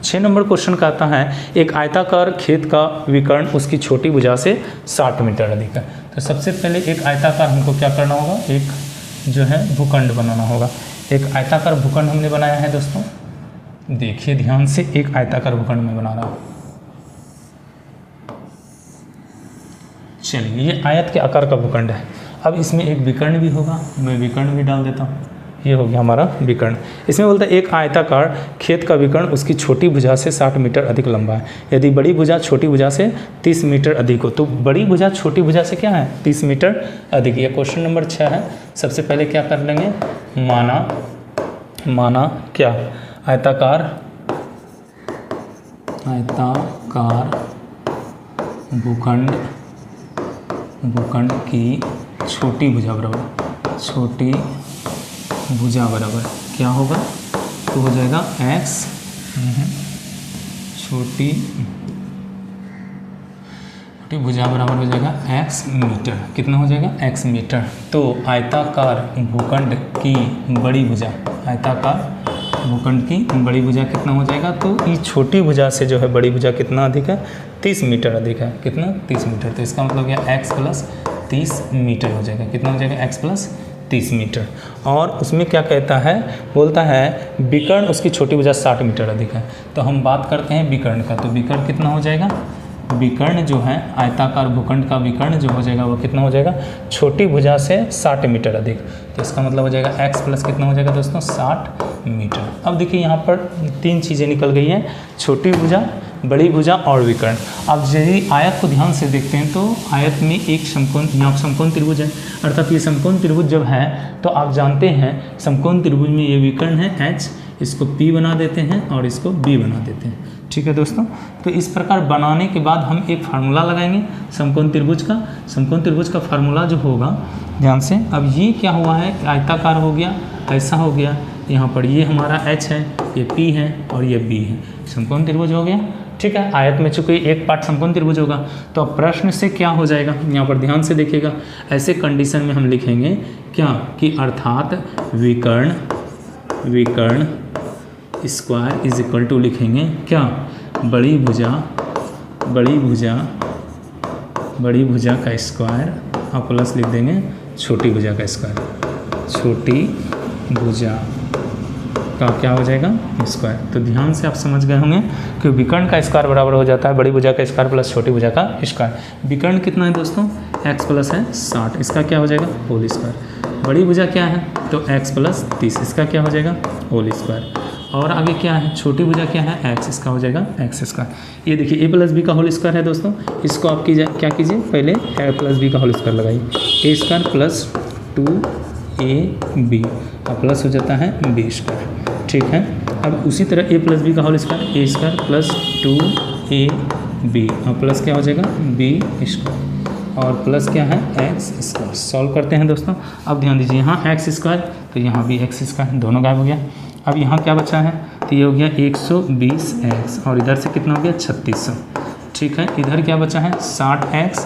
6 number question का आता है एक आयताकार खेत का विकर्ण उसकी छोटी भुजा से 60 मीटर अधिक है। तो सबसे पहले एक आयताकार हमको क्या करना होगा, एक जो है भूखंड बनाना होगा। एक आयताकार भूखंड हमने बनाया है दोस्तों, देखिए ध्यान से, एक आयताकार भूखंड में बना रहा हूँ। चलिए ये आयत के आकार का भूखंड है। अब इसमें एक विकर्ण भी होगा, मैं विकर्ण भी डाल देता हूँ। ये हो गया हमारा विकर्ण। इसमें बोलता है एक आयताकार खेत का विकर्ण उसकी छोटी भुजा से 60 मीटर अधिक लंबा है। यदि बड़ी भुजा छोटी भुजा से 30 मीटर अधिक हो, तो बड़ी भुजा छोटी भुजा से क्या है 30 मीटर अधिक। ये क्वेश्चन नंबर 6 है। सबसे पहले क्या कर लेंगे, माना क्या आयताकार भूखंड की छोटी भुजा बराबर क्या होगा, तो हो जाएगा x छोटी भुजा बराबर हो जाएगा x मीटर। कितना हो जाएगा x मीटर। तो आयताकार भूखंड की बड़ी भुजा, आयताकार भूखंड की बड़ी भुजा कितना हो जाएगा, तो ये छोटी भुजा से जो है बड़ी भुजा कितना अधिक है 30 मीटर अधिक है। कितना 30 मीटर। तो इसका मतलब क्या x प्लस 30 मीटर हो जाएगा। कितना हो जाएगा x प्लस 30 मीटर। और उसमें क्या कहता है, बोलता है विकर्ण उसकी छोटी भुजा 60 मीटर अधिक है। तो हम बात करते हैं विकर्ण का। तो विकर्ण कितना हो जाएगा, विकर्ण जो है आयताकार भूखंड का विकर्ण जो हो जाएगा वो कितना हो जाएगा, छोटी भुजा से 60 मीटर अधिक। तो इसका मतलब हो जाएगा x प्लस कितना हो जाएगा दोस्तों 60 मीटर। अब देखिए यहाँ पर 3 चीज़ें निकल गई हैं, छोटी भुजा, बड़ी भुजा और विकर्ण। अब यदि आयत को ध्यान से देखते हैं तो आयत में एक समकोण, यहाँ समकोण त्रिभुज है, अर्थात ये समकोण त्रिभुज जब है तो आप जानते हैं समकोण त्रिभुज में ये विकर्ण है h, इसको P बना देते हैं और इसको B बना देते हैं। ठीक है दोस्तों। तो इस प्रकार बनाने के बाद हम एक फार्मूला लगाएंगे समकोण त्रिभुज का। समकोण त्रिभुज का फार्मूला जो होगा, ध्यान से, अब ये क्या हुआ है, आयताकार हो गया, ऐसा हो गया, यहाँ पर ये हमारा h है, ये P है और ये B है, समकोण त्रिभुज हो गया। ठीक है, आयत में चूंकि एक पार्ट समकोण त्रिभुज होगा तो अब प्रश्न से क्या हो जाएगा, यहाँ पर ध्यान से देखिएगा, ऐसे कंडीशन में हम लिखेंगे क्या कि अर्थात विकर्ण स्क्वायर इज इक्वल टू लिखेंगे क्या, बड़ी भुजा का स्क्वायर और प्लस लिख देंगे छोटी भुजा का स्क्वायर। छोटी भुजा का क्या हो जाएगा स्क्वायर। तो ध्यान से आप समझ गए होंगे कि विकर्ण का स्क्वायर बराबर हो जाता है बड़ी भुजा का स्क्वायर प्लस छोटी भुजा का स्क्वायर। विकर्ण कितना है दोस्तों, x प्लस है 60, इसका क्या हो जाएगा होल स्क्वायर। बड़ी भुजा क्या है तो x प्लस 30, इसका क्या हो जाएगा होल स्क्वायर। और आगे क्या है, छोटी भुजा क्या है x, इसका हो जाएगा x स्क्वायर। ये देखिए a प्लस बी का होल स्क्वायर है दोस्तों, इसको आप क्या कीजिए, पहले a प्लस बी का होल स्क्वायर लगाइए, a स्क्वायर प्लस 2ab और प्लस हो जाता है b स्क्वायर। ठीक है, अब उसी तरह a प्लस बी का whole square, a square plus 2ab और प्लस क्या हो जाएगा b स्क्वायर और प्लस क्या है x स्क्वायर। सॉल्व करते हैं दोस्तों। अब ध्यान दीजिए, यहाँ x स्क्वायर तो यहाँ भी x स्क्वायर, दोनों गायब हो गया। अब यहाँ क्या बचा है, तो ये हो गया 120x और इधर से कितना हो गया 3600। ठीक है, इधर क्या बचा है 60x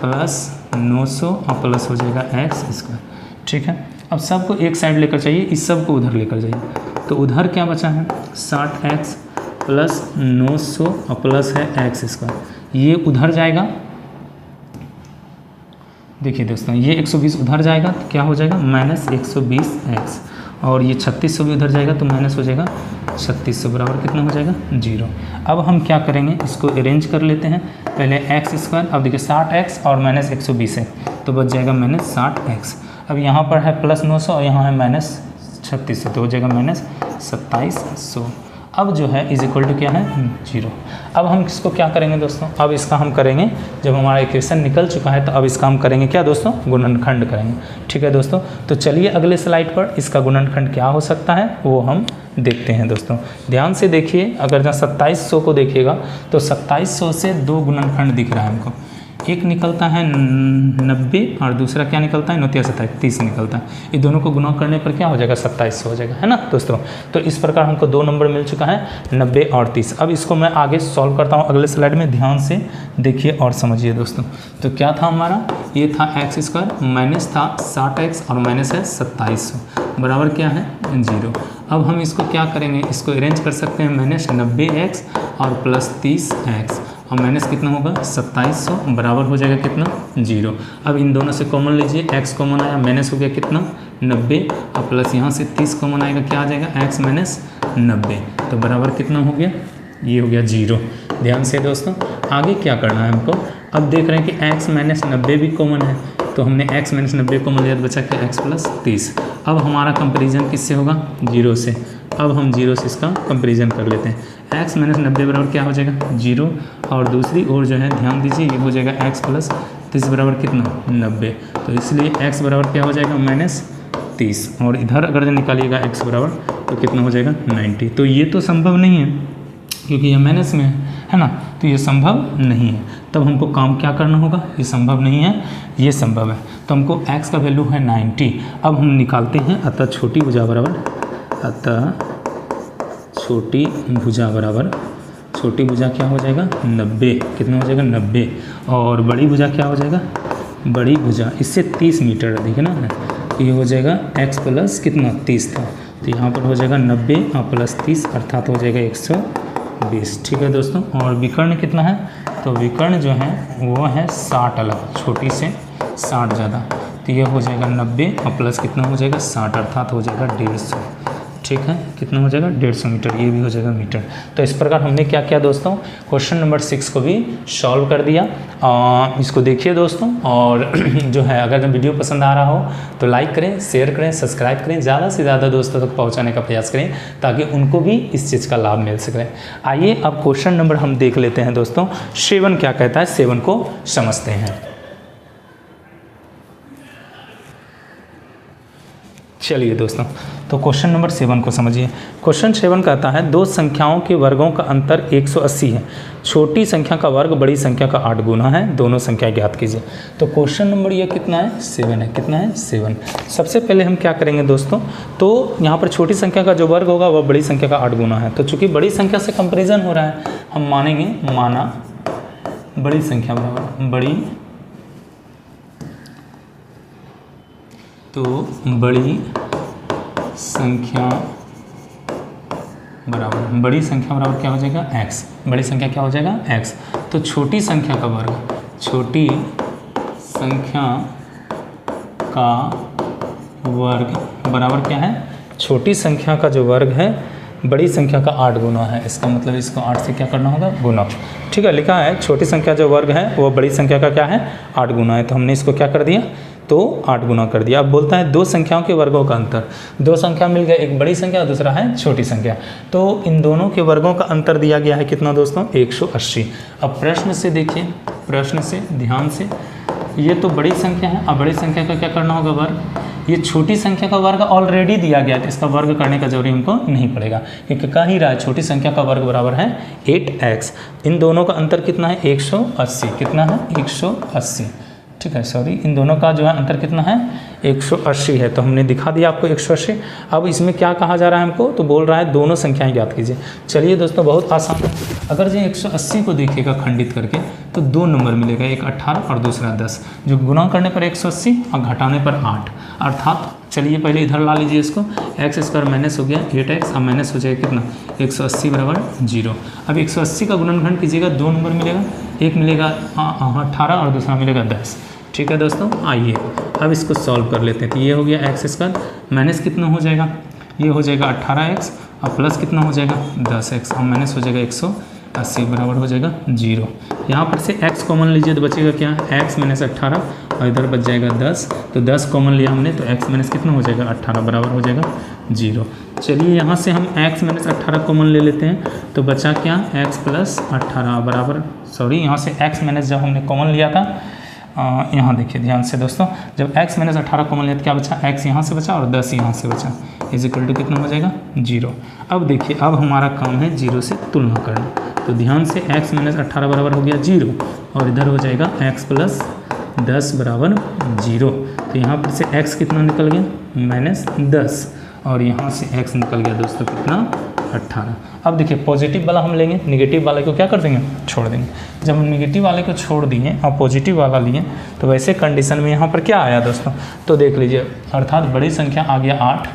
प्लस 900 और प्लस हो जाएगा x स्क्वायर। ठीक है, अब सबको एक साइड लेकर चाहिए, इस सब को उधर लेकर जाइए। तो उधर क्या बचा है 60x प्लस 900 और प्लस है x स्क्वायर, ये उधर जाएगा। देखिए दोस्तों, ये 120 उधर जाएगा तो क्या हो जाएगा माइनस 120x और ये 3600 भी उधर जाएगा तो माइनस हो जाएगा 3600 बराबर कितना हो जाएगा 0। अब हम क्या करेंगे, इसको अरेंज कर लेते हैं। पहले x स्क्वायर, अब देखिए 60x और माइनस 120 है तो बच जाएगा माइनस 60x। अब यहाँ पर है प्लस 900 और यहाँ है माइनस 3600 तो हो जाएगा माइनस 2700। अब जो है इज इक्वल टू क्या है 0। अब हम इसको क्या करेंगे दोस्तों, अब इसका हम करेंगे, जब हमारा इक्वेशन निकल चुका है तो अब इसका हम करेंगे क्या दोस्तों, गुणनखंड करेंगे। ठीक है दोस्तों, तो चलिए अगले स्लाइड पर इसका गुणनखंड क्या हो सकता है वो हम देखते हैं दोस्तों। ध्यान से देखिए, अगर जहाँ 2700 को देखिएगा तो 2700 से 2 गुणनखंड दिख रहा है हमको, एक निकलता है 90 और दूसरा क्या निकलता है 9 27 30 निकलता है। ये दोनों को गुणा करने पर क्या हो जाएगा 2700 हो जाएगा, है ना दोस्तों। तो इस प्रकार हमको 2 नंबर मिल चुका है 90 और 30। अब इसको मैं आगे सॉल्व करता हूँ अगले स्लाइड में, ध्यान से देखिए और समझिए दोस्तों। तो क्या था हमारा, ये था x स्क्वायर, माइनस था 60x और माइनस है 2700। बराबर क्या है 0। अब हम इसको क्या करेंगे, इसको अरेंज कर सकते हैं माइनस 90x और प्लस 30x और माइनस कितना होगा 2700 बराबर हो जाएगा कितना 0। अब इन दोनों से कॉमन लीजिए, x कॉमन आया माइनस हो गया कितना 90 और प्लस यहाँ से 30 कॉमन आएगा, क्या आ जाएगा x माइनस 90, तो बराबर कितना हो गया, ये हो गया 0। ध्यान से दोस्तों आगे क्या करना है हमको, अब देख रहे हैं कि x माइनस 90 भी कॉमन है, तो हमने x माइनस 90 कॉमन लिया तो बचा क्या x प्लस 30। अब हमारा कंपेरिजन किससे होगा 0 से। अब हम 0 से इसका कंपेरिजन कर लेते हैं। x माइनस 90 बराबर क्या हो जाएगा 0 और दूसरी ओर जो है ध्यान दीजिए ये हो जाएगा x प्लस 30 बराबर कितना 90, तो इसलिए x बराबर क्या हो जाएगा माइनस 30 और इधर अगर जो निकालिएगा x बराबर तो कितना हो जाएगा 90। तो ये तो संभव नहीं है क्योंकि ये माइनस में है ना, तो ये संभव नहीं है। तब हमको काम क्या करना होगा, ये संभव नहीं है ये संभव है, तो हमको x का वैल्यू है 90। अब हम निकालते हैं अतः छोटी भुजा बराबर, अतः छोटी भुजा बराबर, छोटी भुजा क्या हो जाएगा 90, कितना हो जाएगा 90 और बड़ी भुजा क्या हो जाएगा, बड़ी भुजा इससे 30 मीटर देखिए ना, ये हो जाएगा x प्लस कितना 30 था, तो यहाँ पर हो जाएगा 90 और प्लस 30 अर्थात हो जाएगा 120। ठीक है दोस्तों, और विकर्ण कितना है, तो विकर्ण जो है वो है 60 अलग, छोटी से 60 ज़्यादा, तो ये हो जाएगा 90 और प्लस कितना हो जाएगा 60 अर्थात हो जाएगा 150। ठीक है, कितना हो जाएगा 150 मीटर, ये भी हो जाएगा मीटर। तो इस प्रकार हमने क्या किया दोस्तों, क्वेश्चन नंबर 6 को भी सॉल्व कर दिया। इसको देखिए दोस्तों, और जो है अगर वीडियो पसंद आ रहा हो तो लाइक करें, शेयर करें, सब्सक्राइब करें, ज़्यादा से ज़्यादा दोस्तों तक पहुंचाने का प्रयास करें ताकि उनको भी इस चीज़ का लाभ मिल सके। आइए अब क्वेश्चन नंबर हम देख लेते हैं दोस्तों, 7 क्या कहता है, 7 को समझते हैं। चलिए दोस्तों, तो क्वेश्चन नंबर 7 को समझिए। क्वेश्चन 7 कहता है दो संख्याओं के वर्गों का अंतर 180 है, छोटी संख्या का वर्ग बड़ी संख्या का 8 गुना है, दोनों संख्या ज्ञात कीजिए। तो क्वेश्चन नंबर ये कितना है 7 है, कितना है 7। सबसे पहले हम क्या करेंगे दोस्तों, तो यहाँ पर छोटी संख्या का जो वर्ग होगा वह बड़ी संख्या का 8 गुना है, तो चूँकि बड़ी संख्या से कंपेरिजन हो रहा है हम मानेंगे, माना बड़ी संख्या बराबर बड़ी, तो बड़ी संख्या बराबर क्या हो जाएगा x, बड़ी संख्या क्या हो जाएगा x। तो छोटी संख्या का वर्ग, छोटी संख्या का वर्ग बराबर क्या है, छोटी संख्या का जो वर्ग है बड़ी संख्या का 8 गुना है, इसका मतलब इसको 8 से क्या करना होगा गुना। ठीक है, लिखा है छोटी संख्या जो वर्ग है वो बड़ी संख्या का क्या है 8 गुना है, तो हमने इसको क्या कर दिया, तो 8 गुना कर दिया। अब बोलता है दो संख्याओं के वर्गों का अंतर, दो संख्या मिल गया, एक बड़ी संख्या और दूसरा है छोटी संख्या, तो इन दोनों के वर्गों का अंतर दिया गया है कितना दोस्तों 180। अब प्रश्न से देखिए, प्रश्न से ध्यान से, ये तो बड़ी संख्या है, अब बड़ी संख्या का क्या करना होगा वर्ग, ये छोटी संख्या का वर्ग ऑलरेडी दिया गया है, इसका वर्ग करने का जरूरी हमको नहीं पड़ेगा क्योंकि कह ही रहा है छोटी संख्या का वर्ग बराबर है 8x। इन दोनों का अंतर कितना है 180, कितना है 180। ठीक है, सॉरी, इन दोनों का जो है अंतर कितना है 180 है, तो हमने दिखा दिया आपको 180। अब इसमें क्या कहा जा रहा है हमको, तो बोल रहा है दोनों संख्याएं ज्ञात कीजिए। चलिए दोस्तों बहुत आसान है, अगर जो 180 को देखिएगा खंडित करके तो 2 नंबर मिलेगा, एक 18 और दूसरा 10, जो गुना करने पर 180 और घटाने पर 8, अर्थात चलिए पहले इधर ला लीजिए इसको, x² माइनस हो गया 8x, अब माइनस हो जाएगा कितना 180 बराबर 0। अब 180 का गुणनखंड कीजिएगा, 2 नंबर मिलेगा, एक मिलेगा 18 और दूसरा मिलेगा 10। ठीक है दोस्तों, आइए अब इसको सॉल्व कर लेते हैं। तो ये हो गया x² माइनस कितना हो जाएगा, ये हो जाएगा 18x और प्लस कितना हो जाएगा 10x और माइनस हो जाएगा 180 बराबर हो जाएगा 0। यहाँ पर से x कॉमन लीजिए तो बचेगा क्या, x माइनस 18 और इधर बच जाएगा 10, तो 10 कॉमन लिया हमने तो x माइनस कितना हो जाएगा 18 बराबर हो जाएगा 0। चलिए यहाँ से हम x माइनस 18 कॉमन ले लेते हैं, तो बचा क्या x प्लस 18 बराबर, सॉरी यहाँ से x माइनस जब हमने कॉमन लिया था, यहाँ देखिए ध्यान से दोस्तों, जब x माइनस 18 कॉमन लिया तो क्या बचा, x यहाँ से बचा और 10 यहाँ से बचा, इज इक्वल टू कितना हो जाएगा 0। अब देखिए अब हमारा काम है 0 से तुलना करना, तो ध्यान से x माइनस 18 बराबर हो गया 0 और इधर हो जाएगा x प्लस 10 बराबर 0। तो यहाँ पर से x कितना निकल गया माइनस 10 और यहाँ से x निकल गया दोस्तों कितना 18। अब देखिए पॉजिटिव वाला हम लेंगे, निगेटिव वाले को क्या कर देंगे छोड़ देंगे। जब हम निगेटिव वाले को छोड़ दिए और पॉजिटिव वाला लिए तो वैसे कंडीशन में यहाँ पर क्या आया दोस्तों, तो देख लीजिए, अर्थात बड़ी संख्या आ गया 8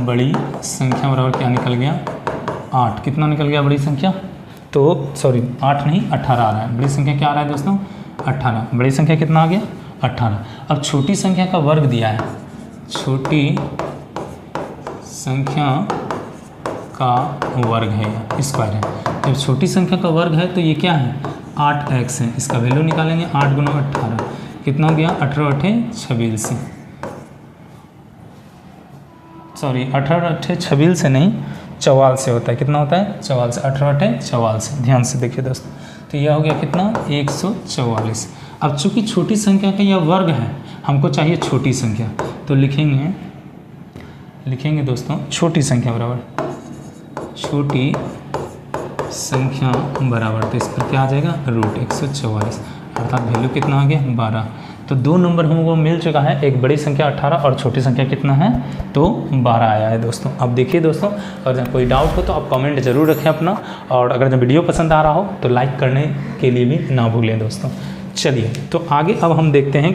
बड़ी संख्या बराबर क्या निकल गया 8। कितना निकल गया बड़ी संख्या, तो सॉरी 8 नहीं 18 आ रहा है। बड़ी संख्या क्या आ रहा है दोस्तों 18। बड़ी संख्या कितना आ गया 18। अब छोटी संख्या का वर्ग दिया है, छोटी संख्या का वर्ग है स्क्वायर है। जब छोटी संख्या का वर्ग है तो ये क्या है 8x है। इसका वैल्यू निकालेंगे 8 गुना 18 कितना हो गया 18 8 26 सॉरी 18 8 26 से नहीं 44 से होता है। कितना होता है 44 से 18 8 44। ध्यान से देखिए दोस्तों, तो यह हो गया कितना 144। अब चूंकि छोटी संख्या का यह वर्ग है, हमको चाहिए छोटी संख्या, तो लिखेंगे दोस्तों छोटी संख्या बराबर छोटी संख्या बराबर, तो इस पर क्या आ जाएगा रूट 144 अर्थात वैल्यू कितना आ गया 12। तो दो नंबर हमको मिल चुका है, एक बड़ी संख्या 18 और छोटी संख्या कितना है तो 12 आया है दोस्तों। अब देखिए दोस्तों, अगर कोई डाउट हो तो आप कमेंट जरूर रखें अपना, और अगर जब वीडियो पसंद आ रहा हो तो लाइक करने के लिए भी ना भूलें दोस्तों। चलिए तो आगे अब हम देखते हैं कि